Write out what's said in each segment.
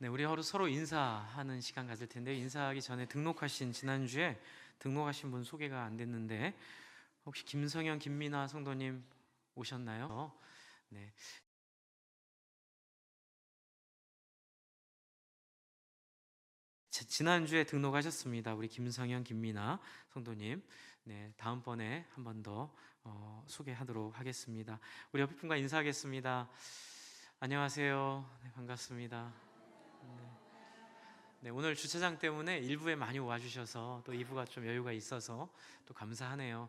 네, 우리 서로 인사하는 시간 가질 텐데 인사하기 전에 지난주에 등록하신 분 소개가 안 됐는데 혹시 김성현, 김민아 성도님 오셨나요? 네. 지난주에 등록하셨습니다. 우리 김성현, 김민아 성도님. 네, 다음번에 한 번 더 소개하도록 하겠습니다. 우리 옆에 분과 인사하겠습니다. 안녕하세요. 네, 반갑습니다. 네, 오늘 주차장 때문에 일부에 많이 와주셔서 또 2부가 좀 여유가 있어서 또 감사하네요.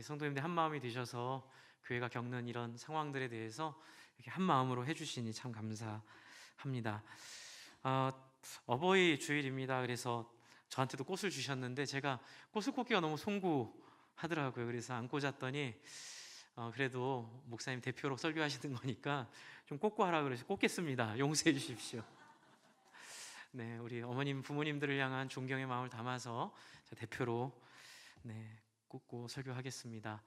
성도님들 한 마음이 되셔서 교회가 겪는 이런 상황들에 대해서 이렇게 한 마음으로 해주시니 참 감사합니다. 어버이 주일입니다. 그래서 저한테도 꽃을 주셨는데 제가 꽃을 꽂기가 너무 송구하더라고요. 그래서 안 꽂았더니 그래도 목사님 대표로 설교하시는 거니까 좀 꽂고 하라 그래서 꽂겠습니다. 용서해 주십시오. 네, 우리 어머님, 부모님들을 향한 존경의 마음을 담아서 대표로 꽂고 설교하겠습니다.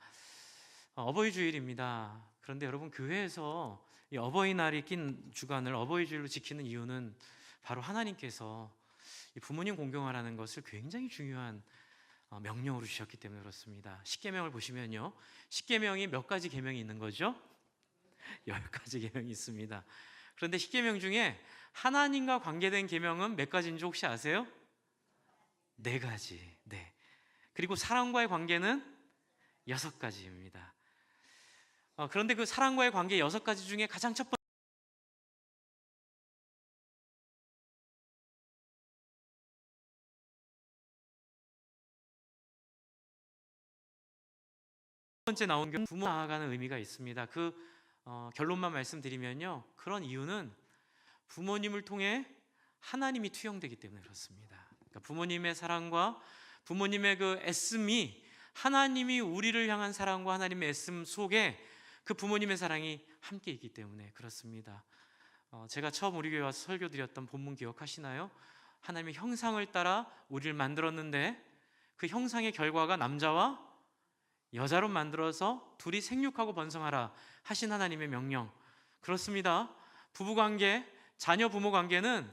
어버이 주일입니다. 그런데 여러분, 교회에서 이 어버이날이 낀 주간을 어버이 주일로 지키는 이유는 바로 하나님께서 이 부모님 공경하라는 것을 굉장히 중요한 명령으로 주셨기 때문에 그렇습니다. 십계명을 보시면요, 십계명이 몇 가지 계명이 있는 거죠? 10가지 계명이 있습니다. 그런데 십계명 중에 하나님과 관계된 계명은 몇 가지인지 혹시 아세요? 4가지. 네. 그리고 사람과의 관계는 6가지입니다. 그런데 그 사람과의 관계 6가지 중에 가장 첫 번째 나온 게 부모 나아가는 의미가 있습니다. 그 결론만 말씀드리면요, 그런 이유는 부모님을 통해 하나님이 투영되기 때문에 그렇습니다. 그러니까 부모님의 사랑과 부모님의 그 애씀이 하나님이 우리를 향한 사랑과 하나님의 애씀 속에 그 부모님의 사랑이 함께 있기 때문에 그렇습니다. 제가 처음 우리 교회 와서 설교 드렸던 본문 기억하시나요? 하나님의 형상을 따라 우리를 만들었는데 그 형상의 결과가 남자와 여자로 만들어서 둘이 생육하고 번성하라 하신 하나님의 명령. 그렇습니다. 부부관계, 자녀 부모 관계는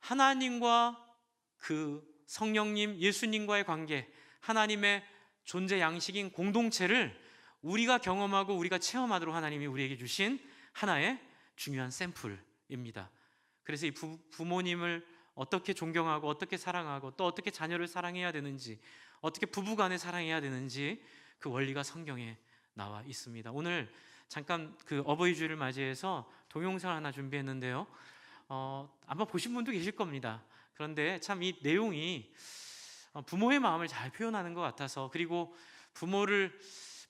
하나님과 그 성령님, 예수님과의 관계, 하나님의 존재 양식인 공동체를 우리가 경험하고 우리가 체험하도록 하나님이 우리에게 주신 하나의 중요한 샘플입니다. 그래서 이 부모님을 어떻게 존경하고 어떻게 사랑하고 또 어떻게 자녀를 사랑해야 되는지, 어떻게 부부간에 사랑해야 되는지 그 원리가 성경에 나와 있습니다. 오늘 잠깐 그 어버이 주일을 맞이해서 동영상을 하나 준비했는데요, 아마 보신 분도 계실 겁니다. 그런데 참 이 내용이 부모의 마음을 잘 표현하는 것 같아서, 그리고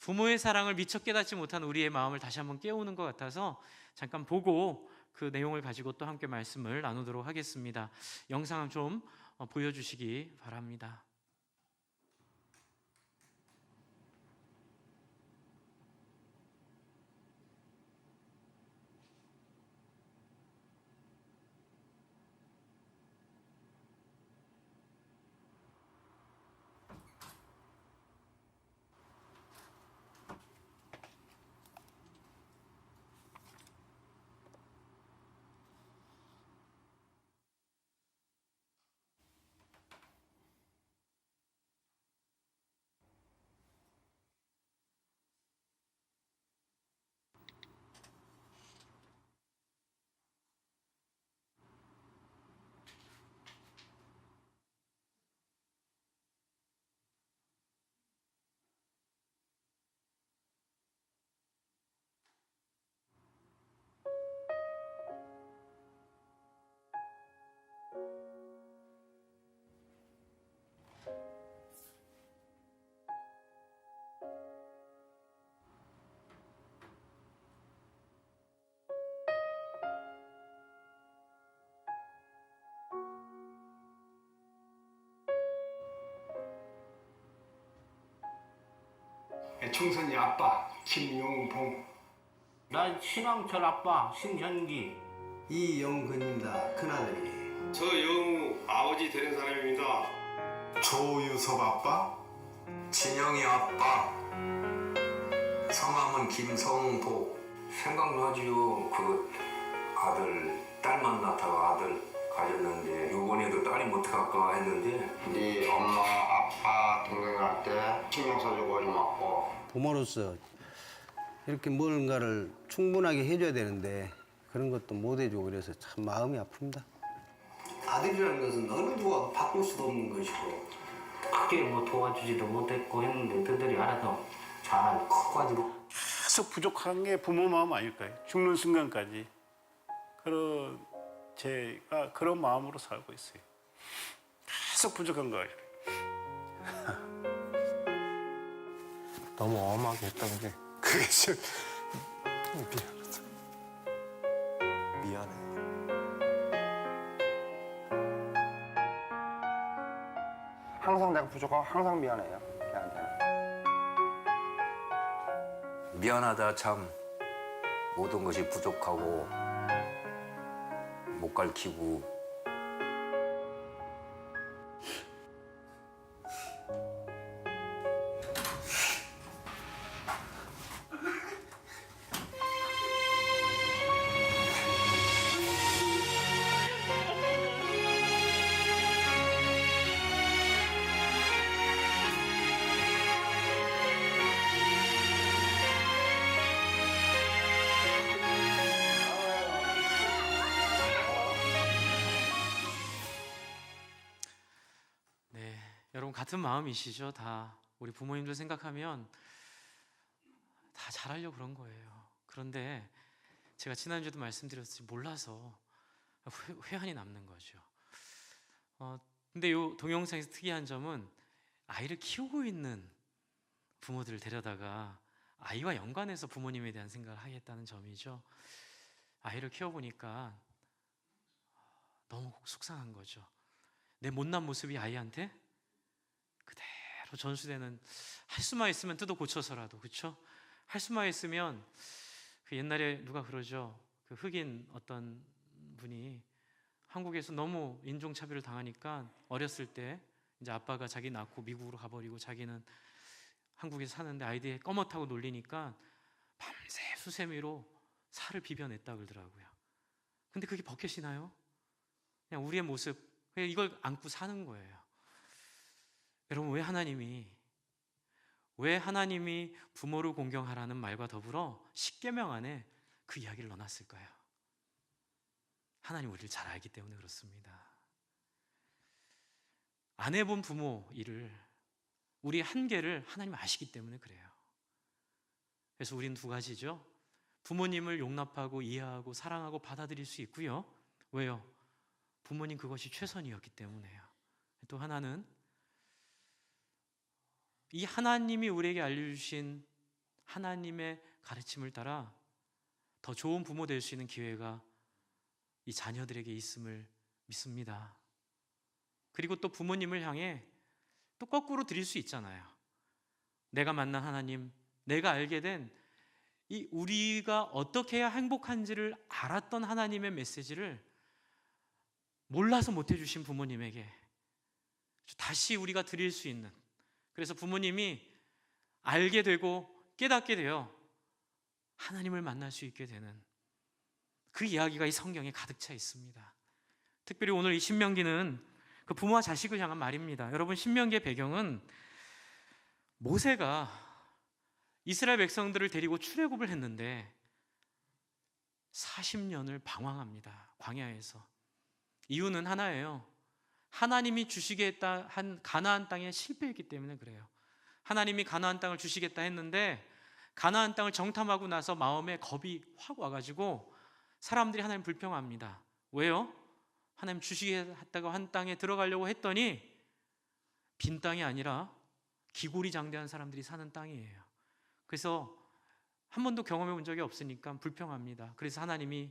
부모의 사랑을 미처 깨닫지 못한 우리의 마음을 다시 한번 깨우는 것 같아서 잠깐 보고 그 내용을 가지고 또 함께 말씀을 나누도록 하겠습니다. 영상 좀 보여주시기 바랍니다. 총선이 아빠 김용봉, 난 신왕철 아빠 신현기. 이영근입니다. 큰아들이. 저 영우 아버지 되는 사람입니다. 조유섭 아빠. 진영이 아빠. 성함은 김성보. 생각나지요. 그 아들 딸 만났다가 아니면 어떡할까 했는데 네 엄마, 아빠 동생할 때 신경 써주고 고맙고 부모로서 이렇게 뭔가를 충분하게 해줘야 되는데 그런 것도 못 해주고 그래서 참 마음이 아픕니다. 아들이라는 것은 어느 누가 바꿀 수도 없는 것이고 크게 뭐 도와주지도 못했고 했는데 그들이 알아서 잘 커가지고 계속 부족한 게 부모 마음 아닐까요? 죽는 순간까지 그런 제가 그런 마음으로 살고 있어요. 계속 부족한 거예요. 너무 엄하게 했던 게 그게 좀 미안하다. 미안해요. 항상 내가 부족하고 항상 미안해요. 걔한테는. 미안하다 참 모든 것이 부족하고 못 가르치고 네, 여러분 같은 마음이시죠? 다 우리 부모님들 생각하면 다 잘하려고 그런 거예요. 그런데 제가 지난주에도 말씀드렸듯이 몰라서 회한이 남는 거죠. 근데 이 동영상에서 특이한 점은 아이를 키우고 있는 부모들을 데려다가 아이와 연관해서 부모님에 대한 생각을 하겠다는 점이죠. 아이를 키워보니까 너무 속상한 거죠. 내 못난 모습이 아이한테 그대로 전수되는, 할 수만 있으면 뜯어 고쳐서라도, 그렇죠? 할 수만 있으면, 그 옛날에 누가 그러죠. 그 흑인 어떤 분이 한국에서 너무 인종차별을 당하니까 어렸을 때 이제 아빠가 자기 낳고 미국으로 가버리고 자기는 한국에 사는데 아이들이 꺼뭇하고 놀리니까 밤새 수세미로 살을 비벼냈다 그러더라고요. 근데 그게 버켓이나요? 그냥 우리의 모습, 그냥 이걸 안고 사는 거예요. 여러분, 왜 하나님이 부모를 공경하라는 말과 더불어 십계명 안에 그 이야기를 넣어놨을까요? 하나님 우리를 잘 알기 때문에 그렇습니다. 안 해본 부모 일을, 우리 한계를 하나님 아시기 때문에 그래요. 그래서 우리는 두 가지죠. 부모님을 용납하고 이해하고 사랑하고 받아들일 수 있고요. 왜요? 부모님 그것이 최선이었기 때문에요. 또 하나는 이 하나님이 우리에게 알려주신 하나님의 가르침을 따라 더 좋은 부모 될 수 있는 기회가 이 자녀들에게 있음을 믿습니다. 그리고 또 부모님을 향해 또 거꾸로 드릴 수 있잖아요. 내가 만난 하나님, 내가 알게 된 이 우리가 어떻게 해야 행복한지를 알았던 하나님의 메시지를 몰라서 못 해주신 부모님에게 다시 우리가 드릴 수 있는, 그래서 부모님이 알게 되고 깨닫게 되어 하나님을 만날 수 있게 되는 그 이야기가 이 성경에 가득 차 있습니다. 특별히 오늘 이 신명기는 그 부모와 자식을 향한 말입니다. 여러분, 신명기의 배경은 모세가 이스라엘 백성들을 데리고 출애굽을 했는데 40년을 방황합니다. 광야에서. 이유는 하나예요. 하나님이 주시겠다 한 가나안 땅에 실패했기 때문에 그래요. 하나님이 가나안 땅을 주시겠다 했는데 가나안 땅을 정탐하고 나서 마음에 겁이 확 와가지고 사람들이 하나님 불평합니다. 왜요? 하나님 주시겠다고 한 땅에 들어가려고 했더니 빈 땅이 아니라 기골이장대한 사람들이 사는 땅이에요. 그래서 한 번도 경험해 본 적이 없으니까 불평합니다. 그래서 하나님이,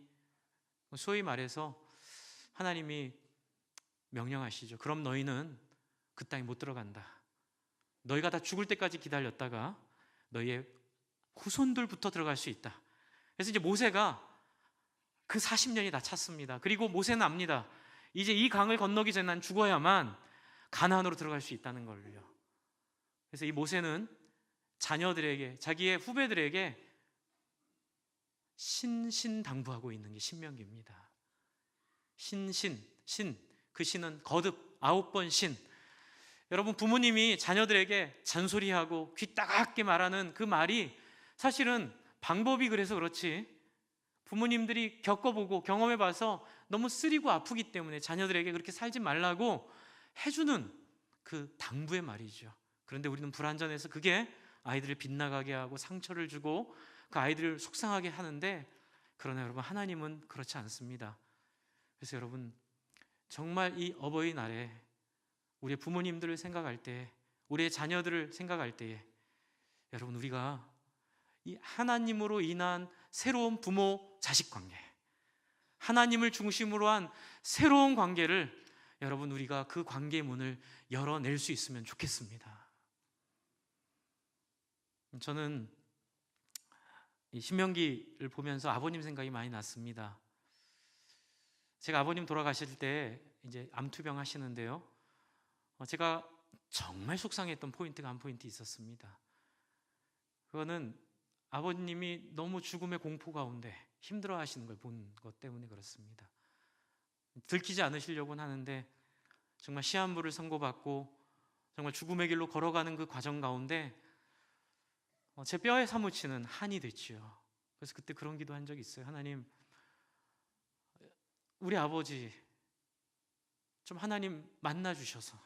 소위 말해서 하나님이 명령하시죠. 그럼 너희는 그 땅에 못 들어간다. 너희가 다 죽을 때까지 기다렸다가 너희의 후손들부터 들어갈 수 있다. 그래서 이제 모세가 그 40년이 다 찼습니다. 그리고 모세는 압니다. 이제 이 강을 건너기 전에 난 죽어야만 가나안으로 들어갈 수 있다는 걸요. 그래서 이 모세는 자녀들에게, 자기의 후배들에게 신신당부하고 있는 게 신명기입니다. 신, 그 신은 거듭 9번 신. 여러분, 부모님이 자녀들에게 잔소리하고 귀 따갑게 말하는 그 말이 사실은 방법이 그래서 그렇지, 부모님들이 겪어보고 경험해봐서 너무 쓰리고 아프기 때문에 자녀들에게 그렇게 살지 말라고 해주는 그 당부의 말이죠. 그런데 우리는 불완전해서 그게 아이들을 빗나가게 하고 상처를 주고 그 아이들을 속상하게 하는데, 그러나 여러분, 하나님은 그렇지 않습니다. 그래서 여러분, 정말 이 어버이날에 우리의 부모님들을 생각할 때, 우리의 자녀들을 생각할 때에 여러분, 우리가 이 하나님으로 인한 새로운 부모 자식 관계, 하나님을 중심으로 한 새로운 관계를 여러분, 우리가 그 관계의 문을 열어낼 수 있으면 좋겠습니다. 저는 이 신명기를 보면서 아버님 생각이 많이 났습니다. 제가 아버님 돌아가실 때 이제 암투병 하시는데요, 제가 정말 속상했던 포인트가 한 포인트 있었습니다. 그거는 아버님이 너무 죽음의 공포 가운데 힘들어 하시는 걸 본 것 때문에 그렇습니다. 들키지 않으시려고는 하는데 정말 시한부를 선고받고 정말 죽음의 길로 걸어가는 그 과정 가운데 제 뼈에 사무치는 한이 됐지요. 그래서 그때 그런 기도한 적이 있어요. 하나님, 우리 아버지 좀 하나님 만나 주셔서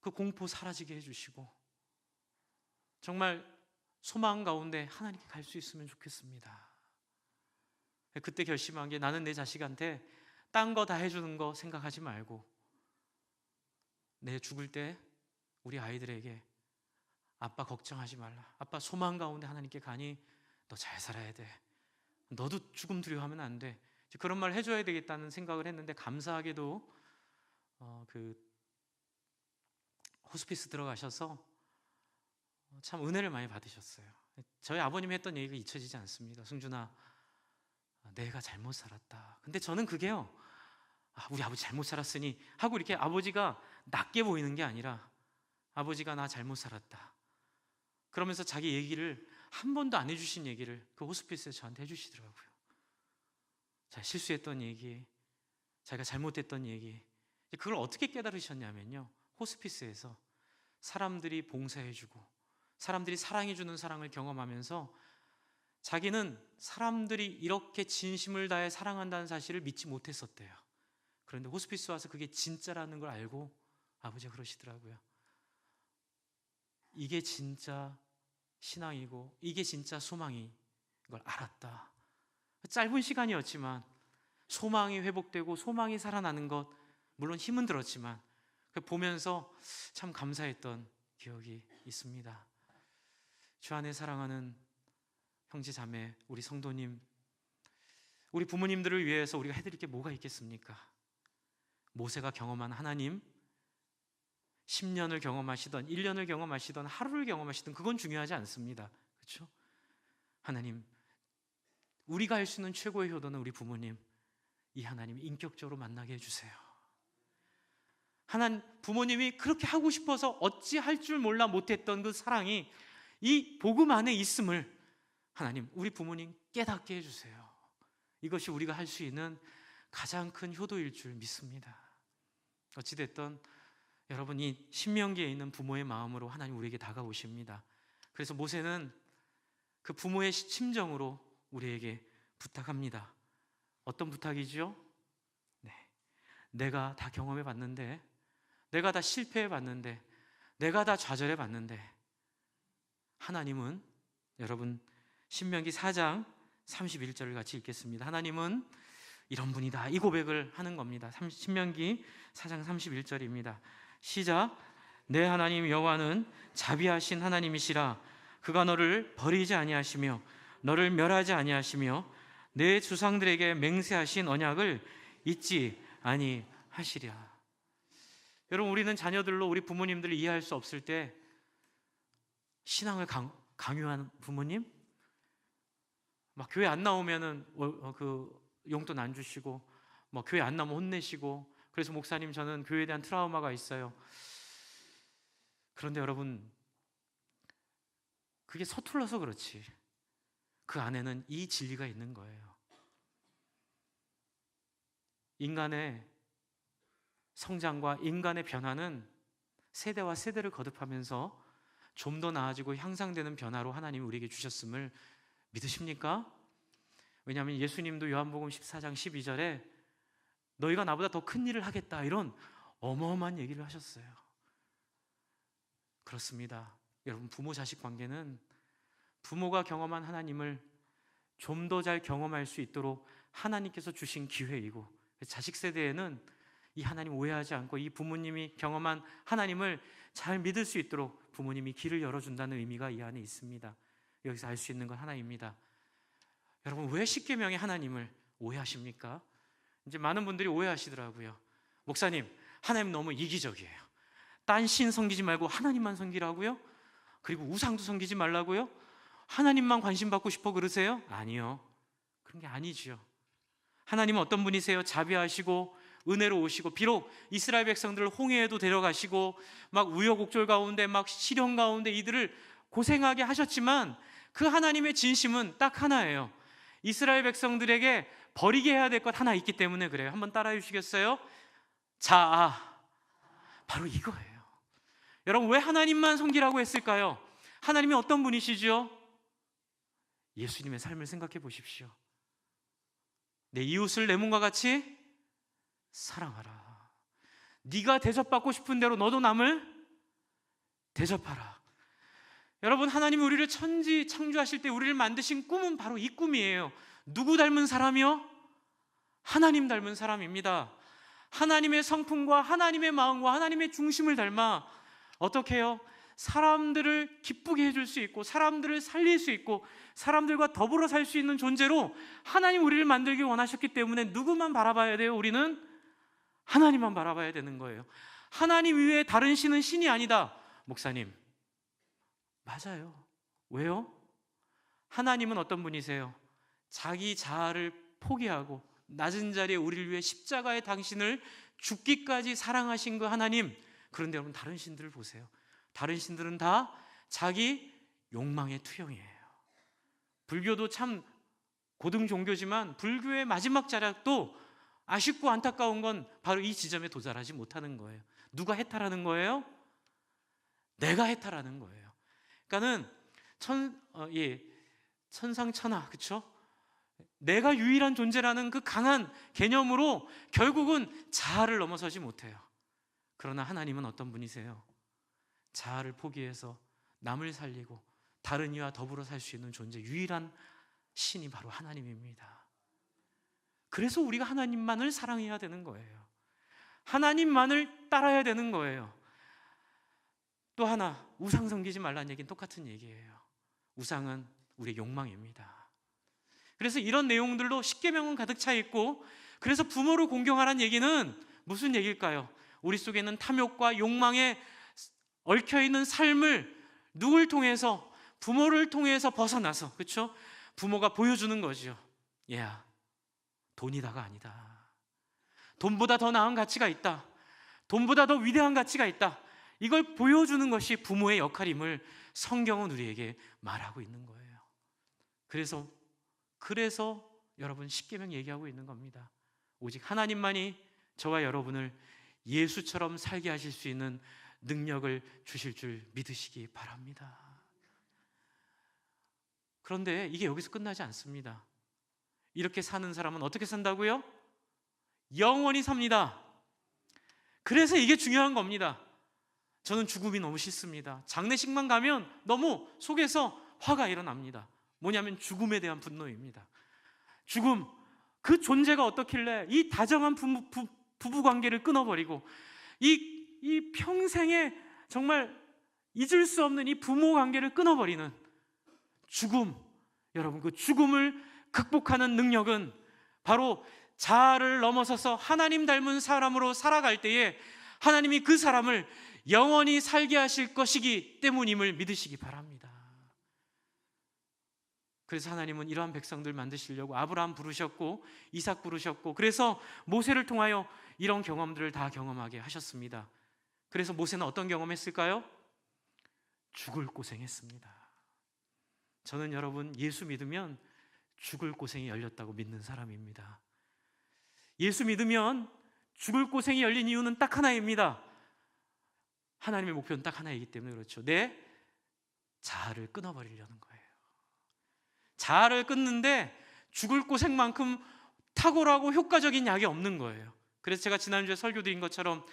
그 공포 사라지게 해주시고 정말 소망 가운데 하나님께 갈 수 있으면 좋겠습니다. 그때 결심한 게, 나는 내 자식한테 딴 거 다 해주는 거 생각하지 말고 내 죽을 때 우리 아이들에게 아빠 걱정하지 말라, 아빠 소망 가운데 하나님께 가니 너 잘 살아야 돼, 너도 죽음 두려워하면 안 돼, 그런 말 해줘야 되겠다는 생각을 했는데, 감사하게도 그 호스피스 들어가셔서 참 은혜를 많이 받으셨어요. 저희 아버님이 했던 얘기가 잊혀지지 않습니다. 승준아, 내가 잘못 살았다. 근데 저는 그게요, 우리 아버지 잘못 살았으니 하고 이렇게 아버지가 낮게 보이는 게 아니라, 아버지가 나 잘못 살았다 그러면서 자기 얘기를 한 번도 안 해주신 얘기를 그 호스피스에서 저한테 해주시더라고요. 자, 실수했던 얘기, 자기가 잘못했던 얘기, 그걸 어떻게 깨달으셨냐면요, 호스피스에서 사람들이 봉사해주고 사람들이 사랑해주는 사랑을 경험하면서 자기는 사람들이 이렇게 진심을 다해 사랑한다는 사실을 믿지 못했었대요. 그런데 호스피스 와서 그게 진짜라는 걸 알고 아버지가 그러시더라고요. 이게 진짜 신앙이고 이게 진짜 소망이 걸 알았다. 짧은 시간이었지만 소망이 회복되고 소망이 살아나는 것, 물론 힘은 들었지만 보면서 참 감사했던 기억이 있습니다. 주 안에 사랑하는 형제 자매, 우리 성도님, 우리 부모님들을 위해서 우리가 해드릴 게 뭐가 있겠습니까? 모세가 경험한 하나님, 10년을 경험하시던 1년을 경험하시던 하루를 경험하시던 그건 중요하지 않습니다. 그렇죠? 하나님, 우리가 할 수 있는 최고의 효도는 우리 부모님, 이 하나님 인격적으로 만나게 해주세요. 하나님, 부모님이 그렇게 하고 싶어서 어찌 할 줄 몰라 못했던 그 사랑이 이 복음 안에 있음을 하나님, 우리 부모님 깨닫게 해주세요. 이것이 우리가 할 수 있는 가장 큰 효도일 줄 믿습니다. 어찌됐든 여러분, 이 신명기에 있는 부모의 마음으로 하나님 우리에게 다가오십니다. 그래서 모세는 그 부모의 심정으로 우리에게 부탁합니다. 어떤 부탁이죠? 네, 내가 다 경험해 봤는데, 내가 다 실패해 봤는데, 내가 다 좌절해 봤는데, 하나님은, 여러분 신명기 4장 31절을 같이 읽겠습니다. 하나님은 이런 분이다, 이 고백을 하는 겁니다. 신명기 4장 31절입니다. 시작. 내 하나님 여호와는 자비하신 하나님이시라. 그가 너를 버리지 아니하시며 너를 멸하지 아니하시며 내 조상들에게 맹세하신 언약을 잊지 아니하시랴. 여러분, 우리는 자녀들로 우리 부모님들을 이해할 수 없을 때 신앙을 강요하는 부모님, 막 교회 안 나오면은 그 용돈 안 주시고, 뭐 교회 안 나오면 혼내시고, 그래서 목사님 저는 교회에 대한 트라우마가 있어요. 그런데 여러분, 그게 서툴러서 그렇지 그 안에는 이 진리가 있는 거예요. 인간의 성장과 인간의 변화는 세대와 세대를 거듭하면서 좀 더 나아지고 향상되는 변화로 하나님이 우리에게 주셨음을 믿으십니까? 왜냐하면 예수님도 요한복음 14장 12절에 너희가 나보다 더 큰 일을 하겠다, 이런 어마어마한 얘기를 하셨어요. 그렇습니다. 여러분, 부모 자식 관계는 부모가 경험한 하나님을 좀 더 잘 경험할 수 있도록 하나님께서 주신 기회이고, 자식 세대에는 이 하나님 오해하지 않고 이 부모님이 경험한 하나님을 잘 믿을 수 있도록 부모님이 길을 열어준다는 의미가 이 안에 있습니다. 여기서 알 수 있는 건 하나입니다. 여러분, 왜 십계명의 하나님을 오해하십니까? 이제 많은 분들이 오해하시더라고요. 목사님, 하나님 너무 이기적이에요. 딴 신 섬기지 말고 하나님만 섬기라고요? 그리고 우상도 섬기지 말라고요? 하나님만 관심 받고 싶어 그러세요? 아니요, 그런 게 아니지요. 하나님은 어떤 분이세요? 자비하시고 은혜로우시고, 비록 이스라엘 백성들을 홍해에도 데려가시고 막 우여곡절 가운데 막 시련 가운데 이들을 고생하게 하셨지만 그 하나님의 진심은 딱 하나예요. 이스라엘 백성들에게 버리게 해야 될 것 하나 있기 때문에 그래요. 한번 따라해 주시겠어요? 자, 바로 이거예요. 여러분, 왜 하나님만 섬기라고 했을까요? 하나님이 어떤 분이시죠? 예수님의 삶을 생각해 보십시오. 내 이웃을 내 몸과 같이 사랑하라. 네가 대접받고 싶은 대로 너도 남을 대접하라. 여러분, 하나님이 우리를 천지 창조하실 때 우리를 만드신 꿈은 바로 이 꿈이에요. 누구 닮은 사람이요? 하나님 닮은 사람입니다. 하나님의 성품과 하나님의 마음과 하나님의 중심을 닮아 어떻게 해요? 사람들을 기쁘게 해줄 수 있고, 사람들을 살릴 수 있고, 사람들과 더불어 살 수 있는 존재로 하나님 우리를 만들기 원하셨기 때문에 누구만 바라봐야 돼요? 우리는 하나님만 바라봐야 되는 거예요. 하나님 이외에 다른 신은 신이 아니다. 목사님, 맞아요. 왜요? 하나님은 어떤 분이세요? 자기 자아를 포기하고 낮은 자리에 우리를 위해 십자가의 당신을 죽기까지 사랑하신 그 하나님. 그런데 여러분, 다른 신들을 보세요. 다른 신들은 다 자기 욕망의 투영이에요. 불교도 참 고등 종교지만 불교의 마지막 자락도 아쉽고 안타까운 건 바로 이 지점에 도달하지 못하는 거예요. 누가 해탈하는 거예요? 내가 해탈하는 거예요. 그러니까는 천상천하, 그렇죠? 내가 유일한 존재라는 그 강한 개념으로 결국은 자아를 넘어서지 못해요. 그러나 하나님은 어떤 분이세요? 자아를 포기해서 남을 살리고 다른 이와 더불어 살 수 있는 존재, 유일한 신이 바로 하나님입니다. 그래서 우리가 하나님만을 사랑해야 되는 거예요. 하나님만을 따라야 되는 거예요. 또 하나, 우상 섬기지 말라는 얘기는 똑같은 얘기예요. 우상은 우리의 욕망입니다. 그래서 이런 내용들로 십계명은 가득 차 있고, 그래서 부모를 공경하라는 얘기는 무슨 얘기일까요? 우리 속에 있는 탐욕과 욕망에 얽혀있는 삶을 누굴 통해서? 부모를 통해서 벗어나서, 그렇죠? 부모가 보여주는 거죠. 얘야, 돈이다가 아니다. 돈보다 더 나은 가치가 있다. 돈보다 더 위대한 가치가 있다. 이걸 보여주는 것이 부모의 역할임을 성경은 우리에게 말하고 있는 거예요. 그래서 여러분, 십계명 얘기하고 있는 겁니다. 오직 하나님만이 저와 여러분을 예수처럼 살게 하실 수 있는 능력을 주실 줄 믿으시기 바랍니다. 그런데 이게 여기서 끝나지 않습니다. 이렇게 사는 사람은 어떻게 산다고요? 영원히 삽니다. 그래서 이게 중요한 겁니다. 저는 죽음이 너무 싫습니다. 장례식만 가면 너무 속에서 화가 일어납니다. 뭐냐면 죽음에 대한 분노입니다. 죽음, 그 존재가 어떻길래 이 다정한 부부 관계를 끊어버리고 이 평생에 정말 잊을 수 없는 이 부모 관계를 끊어버리는 죽음. 여러분, 그 죽음을 극복하는 능력은 바로 자아를 넘어서서 하나님 닮은 사람으로 살아갈 때에 하나님이 그 사람을 영원히 살게 하실 것이기 때문임을 믿으시기 바랍니다. 그래서 하나님은 이러한 백성들 만드시려고 아브라함 부르셨고 이삭 부르셨고, 그래서 모세를 통하여 이런 경험들을 다 경험하게 하셨습니다. 그래서 모세는 어떤 경험했을까요? 죽을 고생했습니다. 저는 여러분, 예수 믿으면 죽을 고생이 열렸다고 믿는 사람입니다. 예수 믿으면 죽을 고생이 열린 이유는 딱 하나입니다. 하나님의 목표는 딱 하나이기 때문에 그렇죠. 내 자아를 끊어버리려는 거예요. 자아를 끊는데 죽을 고생만큼 탁월하고 효과적인 약이 없는 거예요. 그래서 제가 지난주에 설교드린 것처럼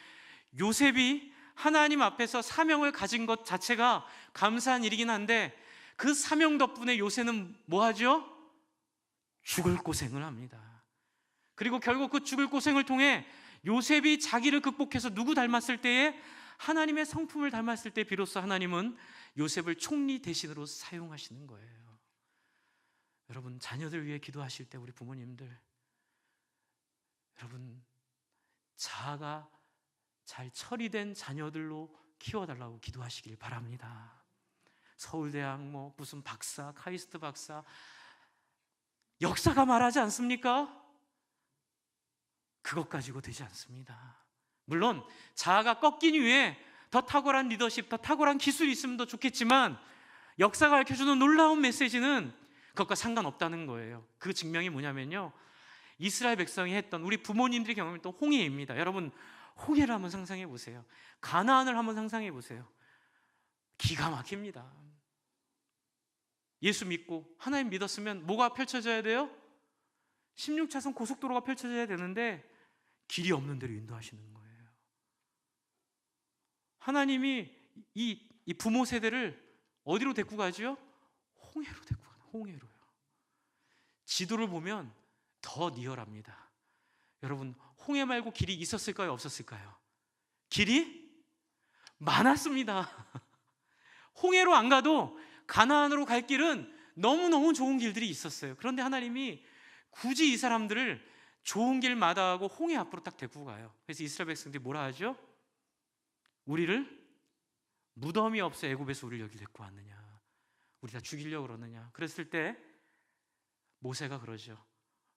요셉이 하나님 앞에서 사명을 가진 것 자체가 감사한 일이긴 한데 그 사명 덕분에 요셉은 뭐 하죠? 죽을 고생을 합니다. 그리고 결국 그 죽을 고생을 통해 요셉이 자기를 극복해서 누구 닮았을 때에 하나님의 성품을 닮았을 때 비로소 하나님은 요셉을 총리 대신으로 사용하시는 거예요. 여러분, 자녀들 위해 기도하실 때 우리 부모님들, 여러분 자아가 잘 처리된 자녀들로 키워달라고 기도하시길 바랍니다. 서울대학 뭐 무슨 박사, 카이스트 박사, 역사가 말하지 않습니까? 그것 가지고 되지 않습니다. 물론 자아가 꺾인 이후에 더 탁월한 리더십, 더 탁월한 기술이 있으면 더 좋겠지만 역사가 밝혀주는 놀라운 메시지는 그것과 상관없다는 거예요. 그 증명이 뭐냐면요, 이스라엘 백성이 했던, 우리 부모님들이 경험했던 홍해입니다. 여러분, 홍해를 한번 상상해 보세요. 가나안을 한번 상상해 보세요. 기가 막힙니다. 예수 믿고 하나님 믿었으면 뭐가 펼쳐져야 돼요? 16차선 고속도로가 펼쳐져야 되는데 길이 없는 데로 인도하시는 거예요. 하나님이 이 부모 세대를 어디로 데리고 가죠? 홍해로 데리고 가요. 홍해로요. 지도를 보면 더 리얼합니다. 여러분, 홍해 말고 길이 있었을까요? 없었을까요? 길이 많았습니다. 홍해로 안 가도 가나안으로 갈 길은 너무너무 좋은 길들이 있었어요. 그런데 하나님이 굳이 이 사람들을 좋은 길 마다하고 홍해 앞으로 딱 데리고 가요. 그래서 이스라엘 백성들이 뭐라 하죠? 우리를 무덤이 없어 애굽에서 우리를 여기 데리고 왔느냐, 우리 다 죽이려고 그러느냐. 그랬을 때 모세가 그러죠.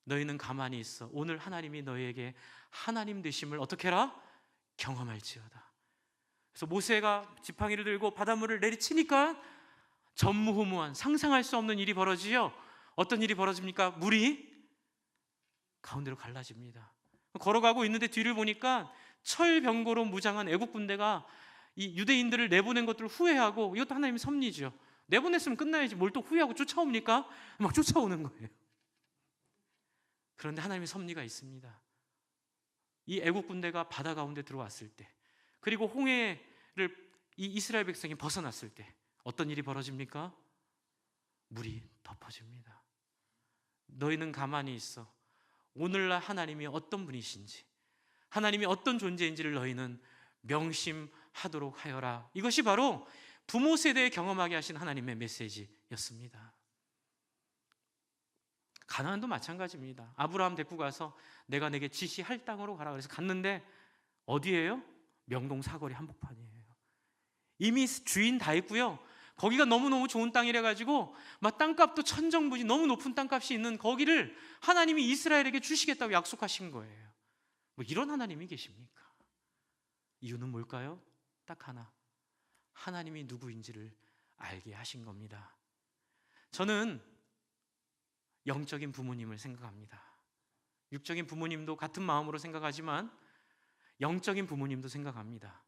너희는 가만히 있어. 오늘 하나님이 너희에게 하나님 되심을 어떻게 해라? 경험할지어다. 그래서 모세가 지팡이를 들고 바닷물을 내리치니까 전무후무한, 상상할 수 없는 일이 벌어지죠. 어떤 일이 벌어집니까? 물이 가운데로 갈라집니다. 걸어가고 있는데 뒤를 보니까 철병거로 무장한 애국 군대가 이 유대인들을 내보낸 것들을 후회하고, 이것도 하나님의 섭리죠. 내보냈으면 끝나야지 뭘 또 후회하고 쫓아옵니까? 막 쫓아오는 거예요. 그런데 하나님의 섭리가 있습니다. 이 애국 군대가 바다 가운데 들어왔을 때, 그리고 홍해를 이 이스라엘 백성이 벗어났을 때 어떤 일이 벌어집니까? 물이 덮어집니다. 너희는 가만히 있어. 오늘날 하나님이 어떤 분이신지, 하나님이 어떤 존재인지를 너희는 명심하도록 하여라. 이것이 바로 부모 세대에 경험하게 하신 하나님의 메시지였습니다. 가나안도 마찬가지입니다. 아브라함 데리고 가서 내가 내게 지시할 땅으로 가라 그래서 갔는데 어디예요? 명동 사거리 한복판이에요. 이미 주인 다 있고요. 거기가 너무너무 좋은 땅이라 가지고 막 땅값도 천정부지, 너무 높은 땅값이 있는 거기를 하나님이 이스라엘에게 주시겠다고 약속하신 거예요. 뭐 이런 하나님이 계십니까? 이유는 뭘까요? 딱 하나, 하나님이 누구인지를 알게 하신 겁니다. 저는 영적인 부모님을 생각합니다. 육적인 부모님도 같은 마음으로 생각하지만 영적인 부모님도 생각합니다.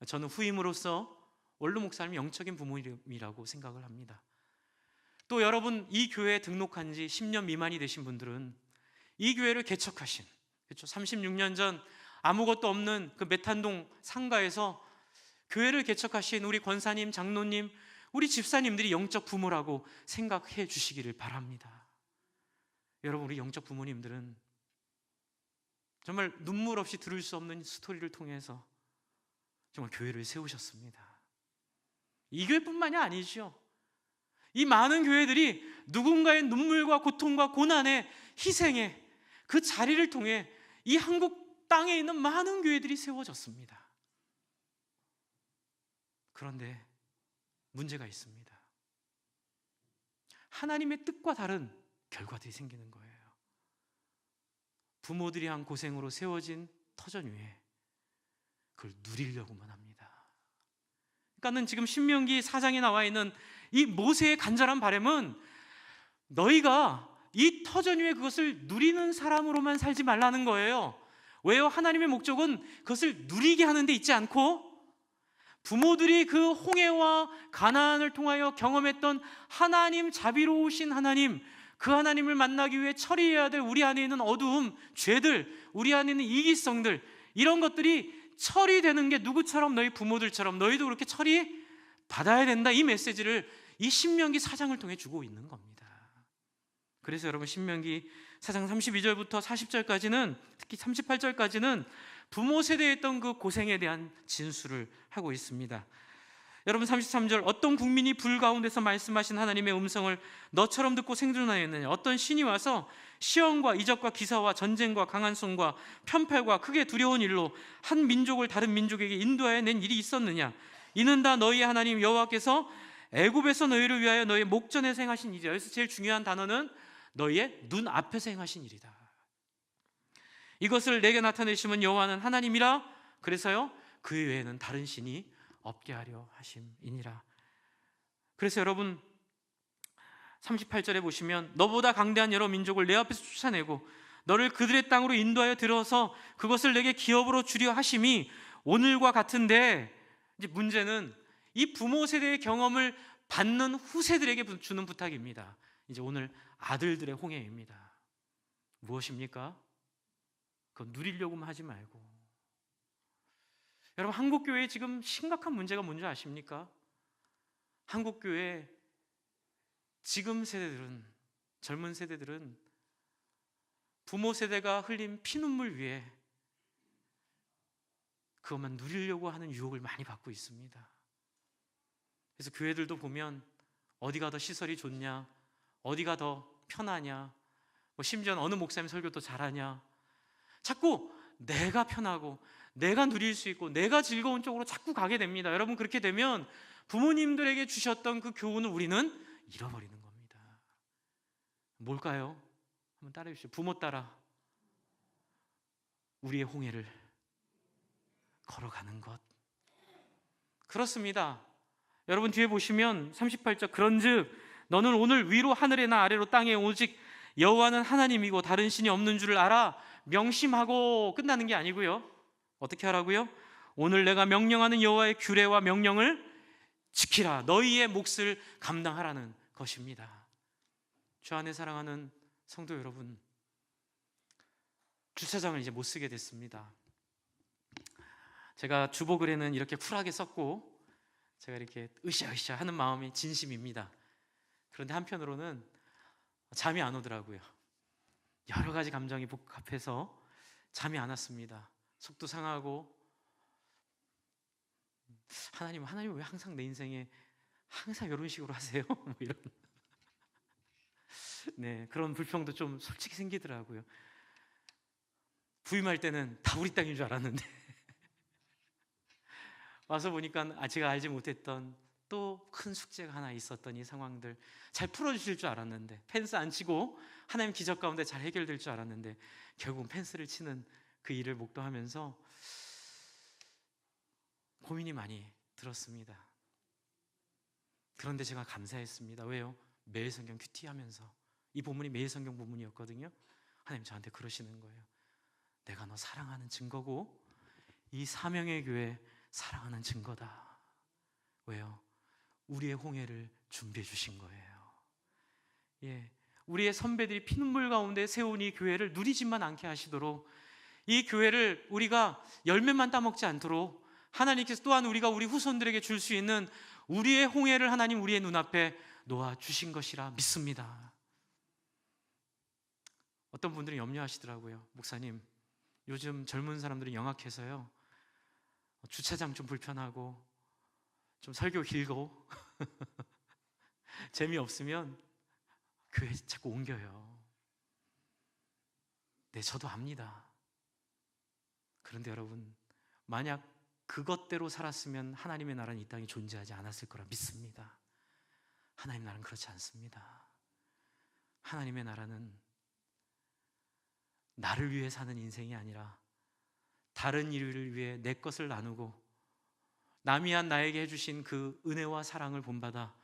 저는 후임으로서 원로 목사님이 영적인 부모님이라고 생각을 합니다. 또 여러분, 이 교회에 등록한 지 10년 미만이 되신 분들은 이 교회를 개척하신, 그렇죠? 36년 전 아무것도 없는 그 메탄동 상가에서 교회를 개척하신 우리 권사님, 장로님, 우리 집사님들이 영적 부모라고 생각해 주시기를 바랍니다. 여러분, 우리 영적 부모님들은 정말 눈물 없이 들을 수 없는 스토리를 통해서 정말 교회를 세우셨습니다. 이 교회뿐만이 아니죠. 이 많은 교회들이 누군가의 눈물과 고통과 고난의 희생의 그 자리를 통해 이 한국 땅에 있는 많은 교회들이 세워졌습니다. 그런데 문제가 있습니다. 하나님의 뜻과 다른 결과들이 생기는 거예요. 부모들이 한 고생으로 세워진 터전 위에 그걸 누리려고만 합니다. 그러니까는 지금 신명기 4장에 나와 있는 이 모세의 간절한 바람은 너희가 이 터전 위에 그것을 누리는 사람으로만 살지 말라는 거예요. 왜요? 하나님의 목적은 그것을 누리게 하는 데 있지 않고 부모들이 그 홍해와 가나안을 통하여 경험했던 하나님, 자비로우신 하나님, 그 하나님을 만나기 위해 처리해야 될 우리 안에 있는 어두움, 죄들, 우리 안에 있는 이기성들, 이런 것들이 처리되는 게 누구처럼? 너희 부모들처럼 너희도 그렇게 처리 받아야 된다. 이 메시지를 이 신명기 4장을 통해 주고 있는 겁니다. 그래서 여러분, 신명기 4장 32절부터 40절까지는, 특히 38절까지는 부모 세대에 있던 그 고생에 대한 진술을 하고 있습니다. 여러분, 33절, 어떤 국민이 불 가운데서 말씀하신 하나님의 음성을 너처럼 듣고 생존하였느냐? 어떤 신이 와서 시험과 이적과 기사와 전쟁과 강한 손과 편팔과 크게 두려운 일로 한 민족을 다른 민족에게 인도하여 낸 일이 있었느냐? 이는 다 너희의 하나님 여호와께서 애굽에서 너희를 위하여 너희의 목전에서 행하신 일이야. 여기서 제일 중요한 단어는 너희의 눈앞에서 행하신 일이다. 이것을 내게 나타내시면 여호와는 하나님이라. 그래서요, 그 외에는 다른 신이 없게 하려 하심이니라. 그래서 여러분, 38절에 보시면 너보다 강대한 여러 민족을 내 앞에서 쫓아내고 너를 그들의 땅으로 인도하여 들어서 그것을 내게 기업으로 주려 하심이 오늘과 같은데, 이제 문제는 이 부모 세대의 경험을 받는 후세들에게 주는 부탁입니다. 이제 오늘 아들들의 홍해입니다. 무엇입니까? 그건 누리려고만 하지 말고. 여러분, 한국교회에 지금 심각한 문제가 뭔지 아십니까? 한국교회 지금 세대들은, 젊은 세대들은 부모 세대가 흘린 피눈물 위에 그것만 누리려고 하는 유혹을 많이 받고 있습니다. 그래서 교회들도 보면 어디가 더 시설이 좋냐, 어디가 더 편하냐, 심지어는 어느 목사님 설교 더 잘하냐, 자꾸 내가 편하고 내가 누릴 수 있고 내가 즐거운 쪽으로 자꾸 가게 됩니다. 여러분, 그렇게 되면 부모님들에게 주셨던 그 교훈을 우리는 잃어버리는 겁니다. 뭘까요? 한번 따라해 주시죠. 부모 따라 우리의 홍해를 걸어가는 것. 그렇습니다. 여러분, 뒤에 보시면 38절, 그런즉 너는 오늘 위로 하늘에나 아래로 땅에 오직 여호와는 하나님이고 다른 신이 없는 줄을 알아. 명심하고 끝나는 게 아니고요. 어떻게 하라고요? 오늘 내가 명령하는 여호와의 규례와 명령을 지키라. 너희의 몫을 감당하라는 것입니다. 주 안에 사랑하는 성도 여러분, 주차장을 이제 못 쓰게 됐습니다. 제가 주보글에는 이렇게 쿨하게 썼고 제가 이렇게 으쌰으쌰 하는 마음이 진심입니다. 그런데 한편으로는 잠이 안 오더라고요. 여러 가지 감정이 복합해서 잠이 안 왔습니다. 속도 상하고, 하나님은 왜 항상 내 인생에 항상 이런 식으로 하세요? 뭐 이런 네, 그런 불평도 좀 솔직히 생기더라고요. 부임할 때는 다 우리 땅인 줄 알았는데 와서 보니까 제가 알지 못했던 또 큰 숙제가 하나 있었던 이 상황들 잘 풀어주실 줄 알았는데, 펜스 안 치고 하나님 기적 가운데 잘 해결될 줄 알았는데 결국은 펜스를 치는 그 일을 목도하면서 고민이 많이 들었습니다. 그런데 제가 감사했습니다. 왜요? 매일 성경 큐티하면서, 이 본문이 매일 성경 본문이었거든요. 하나님 저한테 그러시는 거예요. 내가 너 사랑하는 증거고 이 사명의 교회 사랑하는 증거다. 왜요? 우리의 홍해를 준비해 주신 거예요. 예, 우리의 선배들이 피눈물 가운데 세운 이 교회를 누리지만 않게 하시도록, 이 교회를 우리가 열매만 따먹지 않도록 하나님께서 또한 우리가 우리 후손들에게 줄 수 있는 우리의 홍해를 하나님 우리의 눈앞에 놓아 주신 것이라 믿습니다. 어떤 분들은 염려하시더라고요. 목사님, 요즘 젊은 사람들은 영악해서요, 주차장 좀 불편하고 좀 설교 길고 재미없으면 교회 자꾸 옮겨요. 네, 저도 압니다. 그런데 여러분, 만약 그것대로 살았으면 하나님의 나라는 이 땅에 존재하지 않았을 거라 믿습니다. 하나님 나라는 그렇지 않습니다. 하나님의 나라는 나를 위해 사는 인생이 아니라 다른 이를 위해 내 것을 나누고 남이 한 나에게 해주신 그 은혜와 사랑을 본받아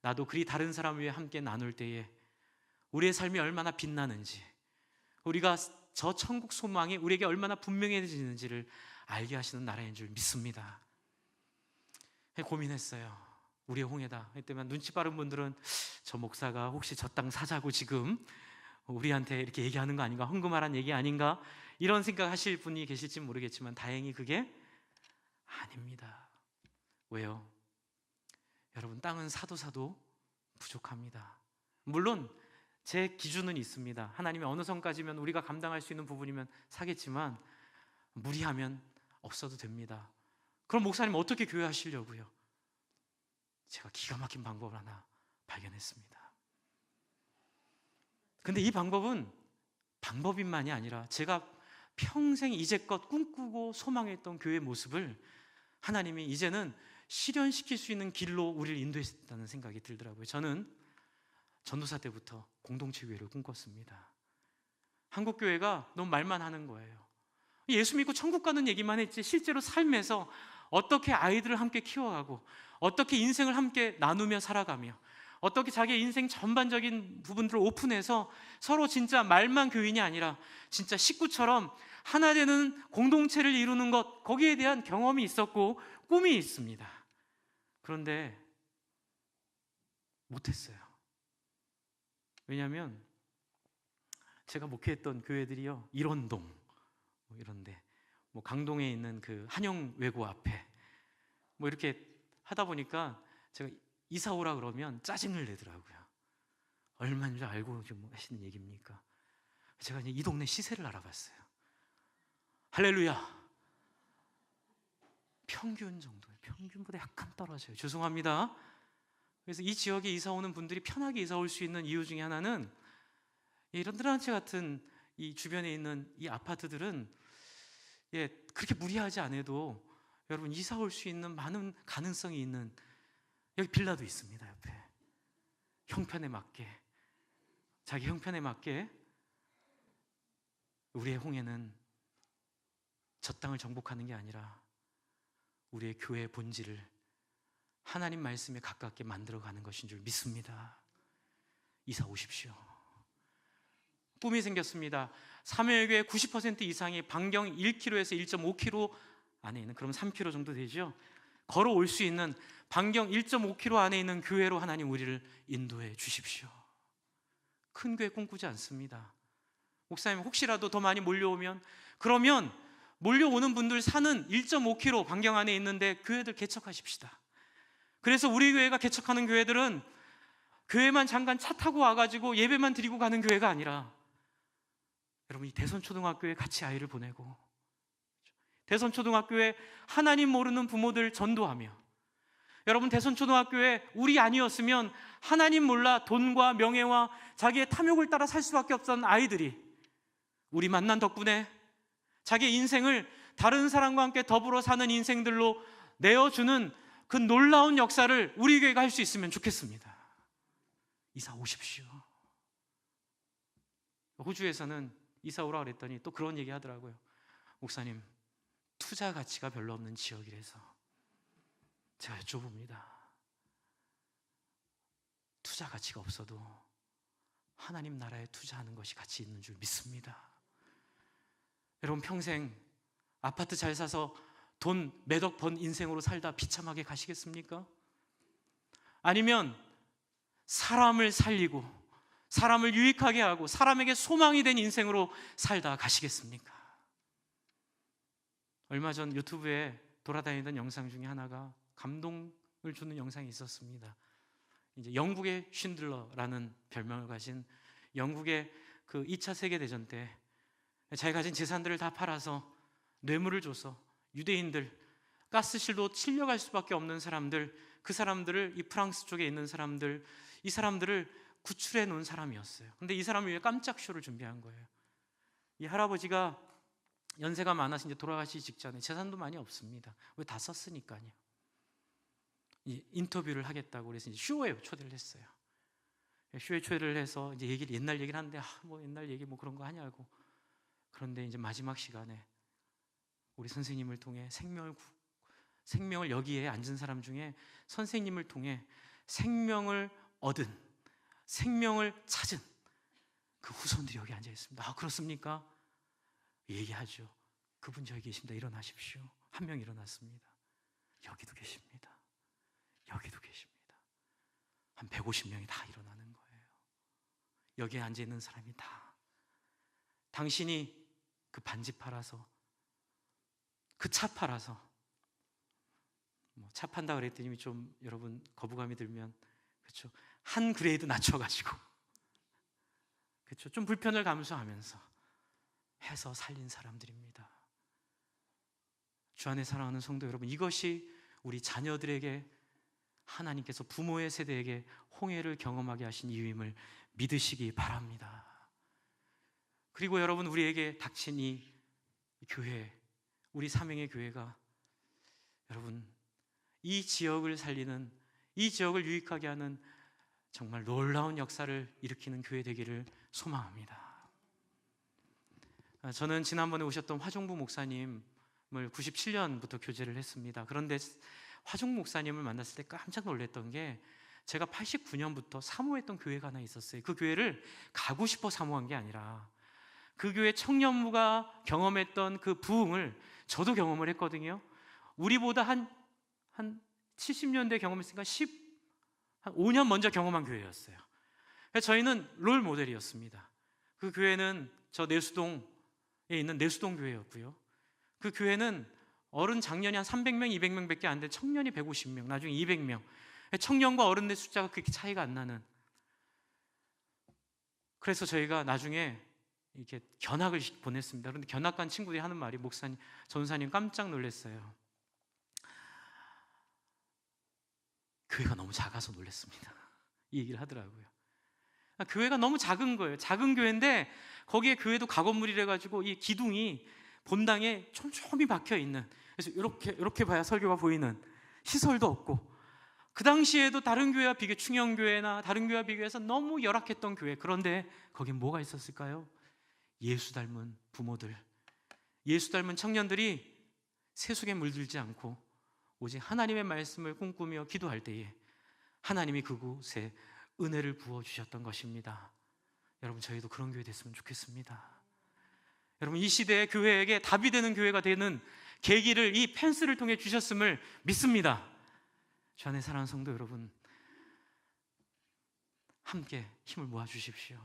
나도 그리 다른 사람 위해 함께 나눌 때에 우리의 삶이 얼마나 빛나는지, 우리가 저 천국 소망이 우리에게 얼마나 분명해지는지를 알게 하시는 나라인 줄 믿습니다. 고민했어요. 우리의 홍해다. 그때만 눈치 빠른 분들은 저 목사가 혹시 저 땅 사자고 지금 우리한테 이렇게 얘기하는 거 아닌가, 헌금하라는 얘기 아닌가, 이런 생각하실 분이 계실지 모르겠지만 다행히 그게 아닙니다. 왜요? 여러분, 땅은 사도 부족합니다. 물론 제 기준은 있습니다. 하나님이 어느 선까지면 우리가 감당할 수 있는 부분이면 사겠지만 무리하면 없어도 됩니다. 그럼 목사님 어떻게 교회하시려고요? 제가 기가 막힌 방법을 하나 발견했습니다. 근데 이 방법은 방법인만이 아니라 제가 평생 이제껏 꿈꾸고 소망했던 교회의 모습을 하나님이 이제는 실현시킬 수 있는 길로 우리를 인도했다는 생각이 들더라고요. 저는 전도사 때부터 공동체 교회를 꿈꿨습니다. 한국 교회가 너무 말만 하는 거예요. 예수 믿고 천국 가는 얘기만 했지 실제로 삶에서 어떻게 아이들을 함께 키워가고 어떻게 인생을 함께 나누며 살아가며 어떻게 자기의 인생 전반적인 부분들을 오픈해서 서로 진짜 말만 교인이 아니라 진짜 식구처럼 하나 되는 공동체를 이루는 것, 거기에 대한 경험이 있었고 꿈이 있습니다. 그런데 못했어요. 왜냐하면 제가 목회했던 교회들이요, 일원동 이런데, 강동에 있는 그 한영외고 앞에 이렇게 하다 보니까 제가 이사 오라 그러면 짜증을 내더라고요. 얼마인 줄 알고 좀 하시는 얘기입니까? 제가 이제 이 동네 시세를 알아봤어요. 할렐루야. 평균 정도, 평균보다 약간 떨어져요. 죄송합니다. 그래서 이 지역에 이사 오는 분들이 편하게 이사 올 수 있는 이유 중에 하나는 이런 드란체 같은 이 주변에 있는 이 아파트들은 그렇게 무리하지 않아도 여러분 이사 올 수 있는 많은 가능성이 있는, 여기 빌라도 있습니다. 옆에 형편에 맞게, 자기 형편에 맞게 우리의 홍해는 저 땅을 정복하는 게 아니라 우리의 교회의 본질을 하나님 말씀에 가깝게 만들어가는 것인 줄 믿습니다. 이사 오십시오. 꿈이 생겼습니다. 사무엘교회 90% 이상이 반경 1km에서 1.5km 안에 있는, 그럼 3km 정도 되죠, 걸어올 수 있는 반경 1.5km 안에 있는 교회로 하나님 우리를 인도해 주십시오. 큰 교회 꿈꾸지 않습니다. 목사님, 혹시라도 더 많이 몰려오면, 그러면 몰려오는 분들 사는 1.5km 반경 안에 있는데 교회들 개척하십시다. 그래서 우리 교회가 개척하는 교회들은 교회만 잠깐 차 타고 와가지고 예배만 드리고 가는 교회가 아니라, 여러분, 이 대선초등학교에 같이 아이를 보내고 대선초등학교에 하나님 모르는 부모들 전도하며, 여러분, 대선초등학교에 우리 아니었으면 하나님 몰라 돈과 명예와 자기의 탐욕을 따라 살 수밖에 없던 아이들이 우리 만난 덕분에 자기의 인생을 다른 사람과 함께 더불어 사는 인생들로 내어주는 그 놀라운 역사를 우리 교회가 할 수 있으면 좋겠습니다. 이사 오십시오. 호주에서는 이사 오라 그랬더니 또 그런 얘기 하더라고요. 목사님, 투자 가치가 별로 없는 지역이라서. 제가 여쭤봅니다. 투자 가치가 없어도 하나님 나라에 투자하는 것이 가치 있는 줄 믿습니다. 여러분, 평생 아파트 잘 사서 돈 몇억 번 인생으로 살다 비참하게 가시겠습니까? 아니면 사람을 살리고 사람을 유익하게 하고 사람에게 소망이 된 인생으로 살다 가시겠습니까? 얼마 전 유튜브에 돌아다니던 영상 중에 하나가 감동을 주는 영상이 있었습니다. 이제 영국의 쉰들러라는 별명을 가진 영국의 그 2차 세계대전 때 자기 가진 재산들을 다 팔아서 뇌물을 줘서 유대인들, 가스실로 찔려갈 수밖에 없는 사람들, 그 사람들을, 이 프랑스 쪽에 있는 사람들, 이 사람들을 구출해 놓은 사람이었어요. 근데 이 사람을 위해 깜짝 쇼를 준비한 거예요. 이 할아버지가 연세가 많아서 이제 돌아가시기 직전에 재산도 많이 없습니다. 왜? 다 썼으니까요. 인터뷰를 하겠다고 그래서 이제 쇼에 초대를 했어요. 쇼에 초대를 해서 이제 옛날 얘기를 하는데, 옛날 얘기 그런 거 하냐고. 그런데 이제 마지막 시간에 우리 선생님을 통해 생명을 여기에 앉은 사람 중에 선생님을 통해 생명을 얻은, 생명을 찾은 그 후손들이 여기 앉아 있습니다. 그렇습니까? 얘기하죠. 그분 저기 계십니다. 일어나십시오. 한 명 일어났습니다. 여기도 계십니다. 여기도 계십니다. 한 150명이 다 일어나는 거예요. 여기에 앉아있는 사람이 다 당신이 그 반지 팔아서, 그 차 팔아서, 차 판다 그랬더니 좀 여러분 거부감이 들면, 그렇죠, 한 그레이드 낮춰가지고, 그렇죠, 좀 불편을 감수하면서 해서 살린 사람들입니다. 주 안에 사랑하는 성도 여러분, 이것이 우리 자녀들에게 하나님께서 부모의 세대에게 홍해를 경험하게 하신 이유임을 믿으시기 바랍니다. 그리고 여러분, 우리에게 닥친 이 교회, 우리 삼행의 교회가 여러분 이 지역을 살리는, 이 지역을 유익하게 하는 정말 놀라운 역사를 일으키는 교회 되기를 소망합니다. 저는 지난번에 오셨던 화종부 목사님을 97년부터 교제를 했습니다. 그런데 화종부 목사님을 만났을 때 깜짝 놀랐던 게, 제가 89년부터 사모했던 교회가 하나 있었어요. 그 교회를 가고 싶어 사모한 게 아니라 그 교회 청년부가 경험했던 그 부흥을 저도 경험을 했거든요. 우리보다 한 70년대 경험했으니까 한 5년 먼저 경험한 교회였어요. 그래서 저희는 롤 모델이었습니다. 그 교회는 저 내수동에 있는 내수동 교회였고요. 그 교회는 어른 작년이 한 300명, 200명 밖에 안 돼, 청년이 150명, 나중에 200명. 청년과 어른의 숫자가 그렇게 차이가 안 나는. 그래서 저희가 나중에 이렇게 견학을 보냈습니다. 그런데 견학 간 친구들이 하는 말이, 목사님, 전사님 깜짝 놀랐어요. 교회가 너무 작아서 놀랐습니다. 이 얘기를 하더라고요. 교회가 너무 작은 거예요. 작은 교회인데 거기에 교회도 각원물이라 가지고 이 기둥이 본당에 촘촘히 박혀 있는, 그래서 이렇게 봐야 설교가 보이는, 시설도 없고, 그 당시에도 다른 교회와 비교, 충영교회나 다른 교회와 비교해서 너무 열악했던 교회. 그런데 거긴 뭐가 있었을까요? 예수 닮은 부모들, 예수 닮은 청년들이 세속에 물들지 않고 오직 하나님의 말씀을 꿈꾸며 기도할 때에 하나님이 그곳에 은혜를 부어주셨던 것입니다. 여러분, 저희도 그런 교회 됐으면 좋겠습니다. 여러분, 이 시대의 교회에게 답이 되는 교회가 되는 계기를 이 펜스를 통해 주셨음을 믿습니다. 주 안에 사랑하는 성도 여러분, 함께 힘을 모아 주십시오.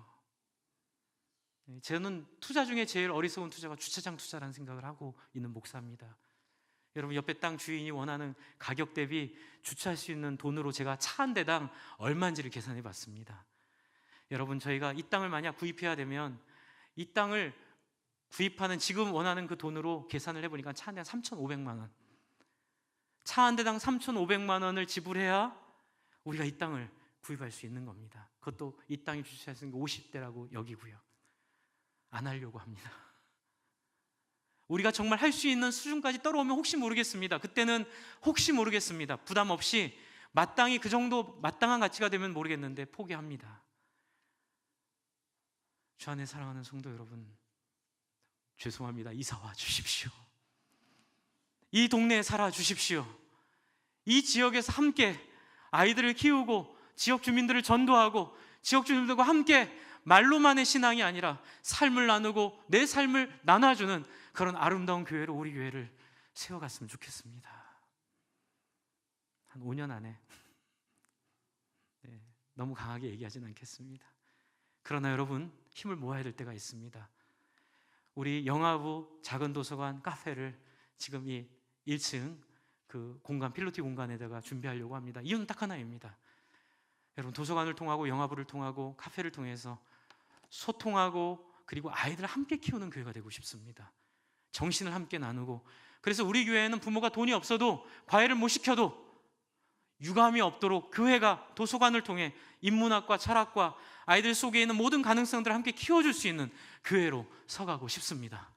저는 투자 중에 제일 어리석은 투자가 주차장 투자라는 생각을 하고 있는 목사입니다. 여러분, 옆에 땅 주인이 원하는 가격 대비 주차할 수 있는 돈으로 제가 차 한 대당 얼마인지를 계산해 봤습니다. 여러분, 저희가 이 땅을 만약 구입해야 되면 이 땅을 구입하는 지금 원하는 그 돈으로 계산을 해보니까 차 한 대당 3,500만 원, 차 한 대당 3,500만 원을 지불해야 우리가 이 땅을 구입할 수 있는 겁니다. 그것도 이 땅이 주차할 수 있는 게 50대라고 여기고요. 안 하려고 합니다. 우리가 정말 할 수 있는 수준까지 떨어오면 혹시 모르겠습니다. 그때는 혹시 모르겠습니다. 부담 없이 마땅히 그 정도 마땅한 가치가 되면 모르겠는데 포기합니다. 주 안에 사랑하는 성도 여러분, 죄송합니다. 이사와 주십시오. 이 동네에 살아 주십시오. 이 지역에서 함께 아이들을 키우고 지역 주민들을 전도하고 지역 주민들과 함께 말로만의 신앙이 아니라 삶을 나누고 내 삶을 나눠주는 그런 아름다운 교회로 우리 교회를 세워갔으면 좋겠습니다. 한 5년 안에 너무 강하게 얘기하진 않겠습니다. 그러나 여러분, 힘을 모아야 될 때가 있습니다. 우리 영화부 작은 도서관 카페를 지금 이 1층 그 공간, 필로티 공간에다가 준비하려고 합니다. 이유는 딱 하나입니다. 여러분, 도서관을 통하고 영화부를 통하고 카페를 통해서 소통하고 그리고 아이들을 함께 키우는 교회가 되고 싶습니다. 정신을 함께 나누고, 그래서 우리 교회에는 부모가 돈이 없어도 과외를 못 시켜도 유감이 없도록 교회가 도서관을 통해 인문학과 철학과 아이들 속에 있는 모든 가능성들을 함께 키워줄 수 있는 교회로 서가고 싶습니다.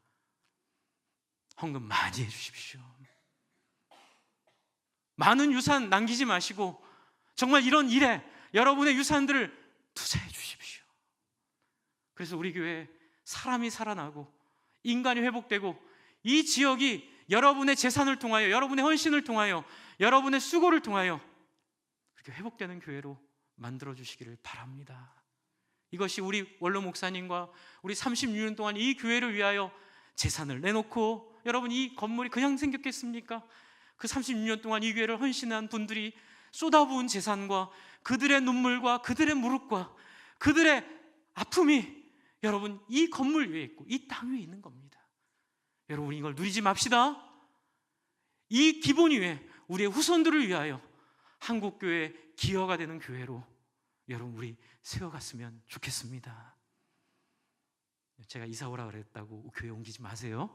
헌금 많이 해주십시오. 많은 유산 남기지 마시고 정말 이런 일에 여러분의 유산들을 투자해 주십시오. 그래서 우리 교회 사람이 살아나고 인간이 회복되고 이 지역이 여러분의 재산을 통하여, 여러분의 헌신을 통하여, 여러분의 수고를 통하여 그렇게 회복되는 교회로 만들어 주시기를 바랍니다. 이것이 우리 원로 목사님과 우리 36년 동안 이 교회를 위하여 재산을 내놓고, 여러분 이 건물이 그냥 생겼겠습니까? 그 36년 동안 이 교회를 헌신한 분들이 쏟아부은 재산과 그들의 눈물과 그들의 무릎과 그들의 아픔이 여러분 이 건물 위에 있고 이 땅 위에 있는 겁니다. 여러분 이걸 누리지 맙시다. 이 기본 위에 우리의 후손들을 위하여 한국교회 기여가 되는 교회로 여러분 우리 세워갔으면 좋겠습니다. 제가 이사 오라 그랬다고 교회 옮기지 마세요.